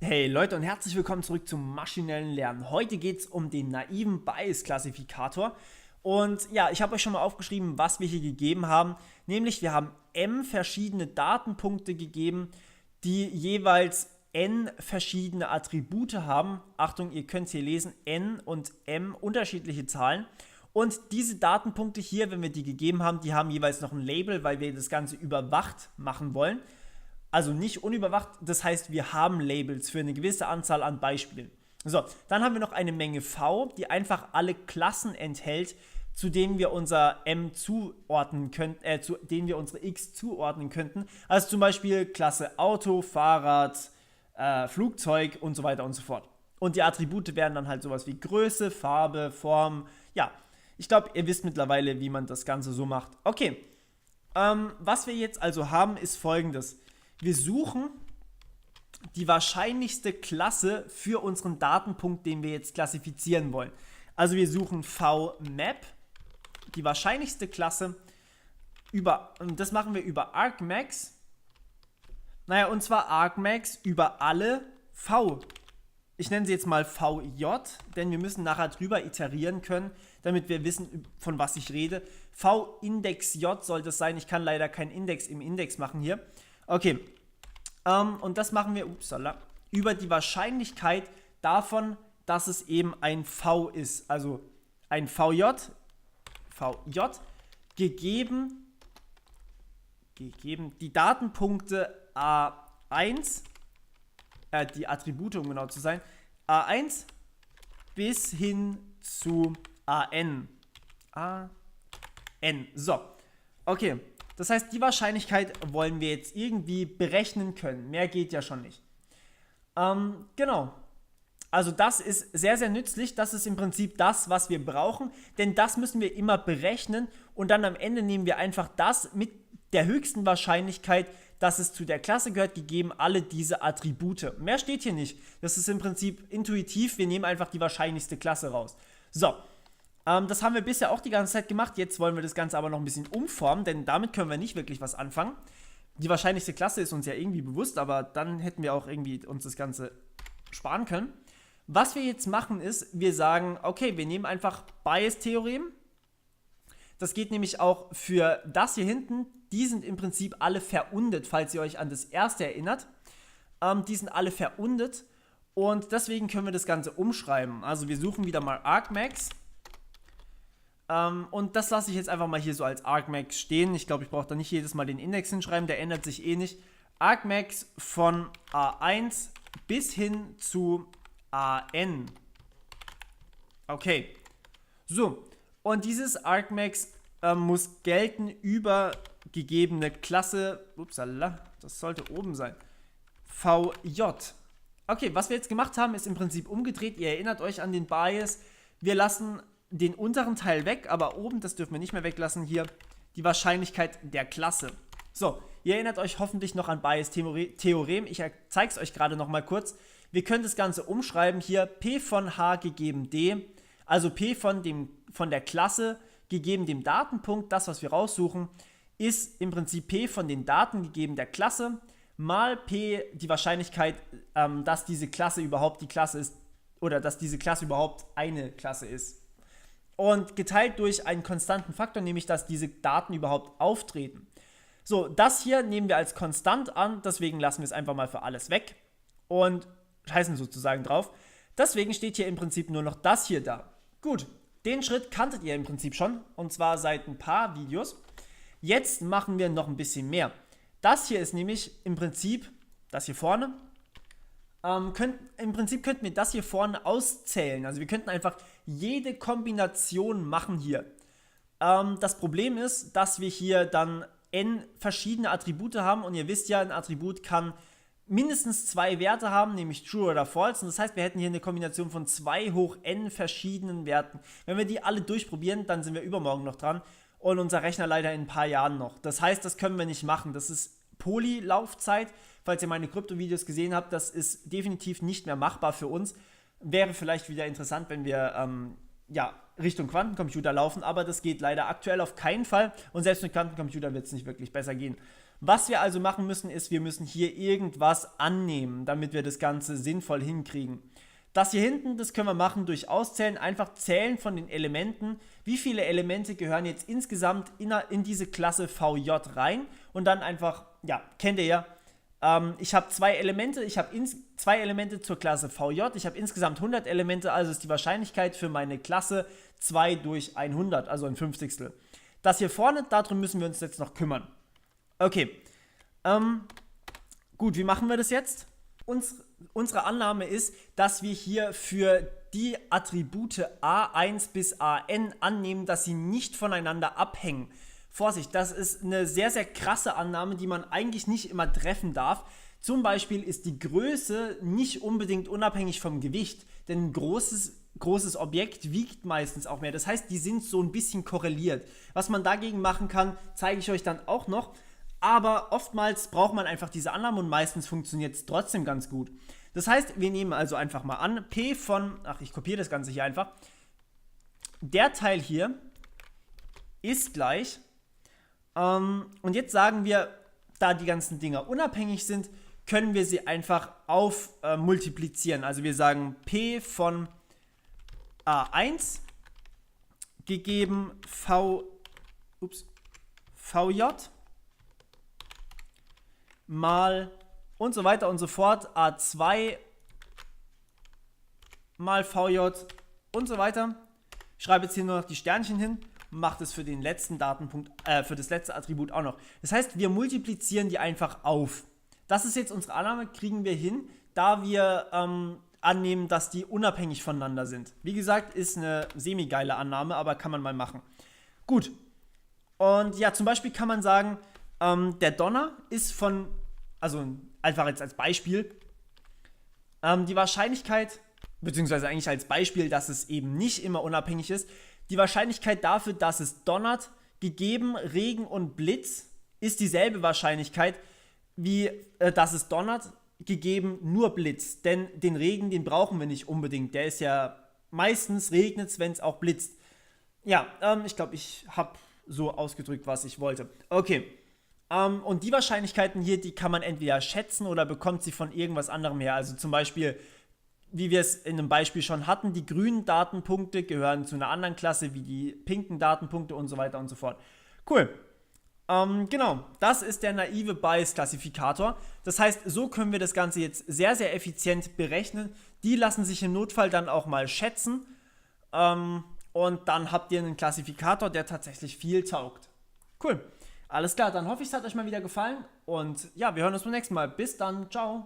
Hey Leute und herzlich willkommen zurück zum maschinellen Lernen. Heute geht es um den naiven Bayes-Klassifikator. Und ja, ich habe euch schon mal aufgeschrieben, was wir hier gegeben haben. Nämlich wir haben m verschiedene Datenpunkte gegeben, die jeweils n verschiedene Attribute haben. Achtung, ihr könnt es hier lesen, n und m unterschiedliche Zahlen. Und diese Datenpunkte hier, wenn wir die gegeben haben, die haben jeweils noch ein Label, weil wir das Ganze überwacht machen wollen. Also nicht unüberwacht, das heißt, wir haben Labels für eine gewisse Anzahl an Beispielen. So, dann haben wir noch eine Menge V, die einfach alle Klassen enthält, zu denen wir unser M zuordnen könnten, zu denen wir unsere X zuordnen könnten. Also zum Beispiel Klasse Auto, Fahrrad, Flugzeug und so weiter und so fort. Und die Attribute wären dann halt sowas wie Größe, Farbe, Form. Ja, ich glaube, ihr wisst mittlerweile, wie man das Ganze so macht. Okay, was wir jetzt also haben, ist folgendes. Wir suchen die wahrscheinlichste Klasse für unseren Datenpunkt, den wir jetzt klassifizieren wollen. Also wir suchen VMap, die wahrscheinlichste Klasse, und das machen wir über Argmax. Naja, und zwar Argmax über alle V. Ich nenne sie jetzt mal VJ, denn wir müssen nachher drüber iterieren können, damit wir wissen, von was ich rede. V-Index J soll das sein. Ich kann leider keinen Index im Index machen hier. Okay, und das machen wir über die Wahrscheinlichkeit davon, dass es eben ein V ist. Also ein VJ gegeben die Datenpunkte A1, die Attribute, um genau zu sein, A1 bis hin zu AN. So, okay. Das heißt, die Wahrscheinlichkeit wollen wir jetzt irgendwie berechnen können. Mehr geht ja schon nicht. Genau. Also das ist sehr, sehr nützlich. Das ist im Prinzip das, was wir brauchen. Denn das müssen wir immer berechnen. Und dann am Ende nehmen wir einfach das mit der höchsten Wahrscheinlichkeit, dass es zu der Klasse gehört, gegeben alle diese Attribute. Mehr steht hier nicht. Das ist im Prinzip intuitiv. Wir nehmen einfach die wahrscheinlichste Klasse raus. So. Das haben wir bisher auch die ganze Zeit gemacht. Jetzt wollen wir das Ganze aber noch ein bisschen umformen, denn damit können wir nicht wirklich was anfangen. Die wahrscheinlichste Klasse ist uns ja irgendwie bewusst, aber dann hätten wir auch irgendwie uns das Ganze sparen können. Was wir jetzt machen ist, wir sagen, okay, wir nehmen einfach Bayes-Theorem. Das geht nämlich auch für das hier hinten. Die sind im Prinzip alle verundet, falls ihr euch an das erste erinnert. Die sind alle verundet und deswegen können wir das Ganze umschreiben. Also wir suchen wieder mal Argmax. Und das lasse ich jetzt einfach mal hier so als Argmax stehen. Ich glaube, ich brauche da nicht jedes Mal den Index hinschreiben, der ändert sich eh nicht. Argmax von A1 bis hin zu AN. Okay. So, und dieses Argmax muss gelten über gegebene Klasse, das sollte oben sein, VJ. Okay, was wir jetzt gemacht haben, ist im Prinzip umgedreht. Ihr erinnert euch an den Bias. Wir lassen den unteren Teil weg, aber oben, das dürfen wir nicht mehr weglassen, hier die Wahrscheinlichkeit der Klasse. So, ihr erinnert euch hoffentlich noch an Bayes-Theorem. Ich zeige es euch gerade noch mal kurz. Wir können das Ganze umschreiben hier, P von H gegeben D, also P von der Klasse gegeben dem Datenpunkt, das, was wir raussuchen, ist im Prinzip P von den Daten gegeben der Klasse, mal P die Wahrscheinlichkeit, dass diese Klasse überhaupt die Klasse ist, oder dass diese Klasse überhaupt eine Klasse ist. Und geteilt durch einen konstanten Faktor, nämlich dass diese Daten überhaupt auftreten. So, das hier nehmen wir als konstant an, deswegen lassen wir es einfach mal für alles weg und scheißen sozusagen drauf. Deswegen steht hier im Prinzip nur noch das hier da. Gut, den Schritt kanntet ihr im Prinzip schon, und zwar seit ein paar Videos. Jetzt machen wir noch ein bisschen mehr. Das hier ist nämlich im Prinzip, das hier vorne, im Prinzip könnten wir das hier vorne auszählen. Also wir könnten einfach jede Kombination machen hier. Das Problem ist, dass wir hier dann n verschiedene Attribute haben und ihr wisst ja, ein Attribut kann mindestens zwei Werte haben, nämlich True oder False. Und das heißt, wir hätten hier eine Kombination von 2 hoch n verschiedenen Werten. Wenn wir die alle durchprobieren, dann sind wir übermorgen noch dran und unser Rechner leider in ein paar Jahren noch. Das heißt, das können wir nicht machen. Das ist Poly-Laufzeit. Falls ihr meine Krypto-Videos gesehen habt, das ist definitiv nicht mehr machbar für uns. Wäre vielleicht wieder interessant, wenn wir Richtung Quantencomputer laufen, aber das geht leider aktuell auf keinen Fall und selbst mit Quantencomputer wird es nicht wirklich besser gehen. Was wir also machen müssen, ist, wir müssen hier irgendwas annehmen, damit wir das Ganze sinnvoll hinkriegen. Das hier hinten, das können wir machen durch Auszählen, einfach zählen von den Elementen, wie viele Elemente gehören jetzt insgesamt in diese Klasse VJ rein und dann einfach, ja, kennt ihr ja, ich habe 2 Elemente, ich habe 2 Elemente zur Klasse VJ, ich habe insgesamt 100 Elemente, also ist die Wahrscheinlichkeit für meine Klasse 2 durch 100, also ein Fünfzigstel. Das hier vorne, darum müssen wir uns jetzt noch kümmern. Okay, gut, wie machen wir das jetzt? Unsere Annahme ist, dass wir hier für die Attribute A1 bis AN annehmen, dass sie nicht voneinander abhängen. Vorsicht, das ist eine sehr, sehr krasse Annahme, die man eigentlich nicht immer treffen darf. Zum Beispiel ist die Größe nicht unbedingt unabhängig vom Gewicht, denn ein großes Objekt wiegt meistens auch mehr. Das heißt, die sind so ein bisschen korreliert. Was man dagegen machen kann, zeige ich euch dann auch noch. Aber oftmals braucht man einfach diese Annahme und meistens funktioniert es trotzdem ganz gut. Das heißt, wir nehmen also einfach mal an, P von, ich kopiere das Ganze hier einfach, der Teil hier ist gleich, und jetzt sagen wir, da die ganzen Dinger unabhängig sind, können wir sie einfach multiplizieren. Also wir sagen P von A1 gegeben VJ mal und so weiter und so fort, A2 mal VJ und so weiter. Ich schreibe jetzt hier nur noch die Sternchen hin und mache das für den letzten Datenpunkt, für das letzte Attribut auch noch. Das heißt, wir multiplizieren die einfach auf. Das ist jetzt unsere Annahme, kriegen wir hin, da wir annehmen, dass die unabhängig voneinander sind. Wie gesagt, ist eine semi-geile Annahme, aber kann man mal machen. Gut. Und ja, zum Beispiel kann man sagen, der Donner ist also einfach jetzt als Beispiel, die Wahrscheinlichkeit, beziehungsweise eigentlich als Beispiel, dass es eben nicht immer unabhängig ist, die Wahrscheinlichkeit dafür, dass es donnert, gegeben Regen und Blitz, ist dieselbe Wahrscheinlichkeit, wie dass es donnert, gegeben nur Blitz. Denn den Regen, den brauchen wir nicht unbedingt. Der ist ja, meistens regnet es, wenn es auch blitzt. Ja, ich glaube, ich habe so ausgedrückt, was ich wollte. Okay. Und die Wahrscheinlichkeiten hier, die kann man entweder schätzen oder bekommt sie von irgendwas anderem her. Also zum Beispiel, wie wir es in einem Beispiel schon hatten, die grünen Datenpunkte gehören zu einer anderen Klasse wie die pinken Datenpunkte und so weiter und so fort. Cool. Genau, das ist der naive Bayes-Klassifikator. Das heißt, so können wir das Ganze jetzt sehr, sehr effizient berechnen. Die lassen sich im Notfall dann auch mal schätzen. Und dann habt ihr einen Klassifikator, der tatsächlich viel taugt. Cool. Alles klar, dann hoffe ich, es hat euch mal wieder gefallen. Und ja, wir hören uns beim nächsten Mal. Bis dann. Ciao.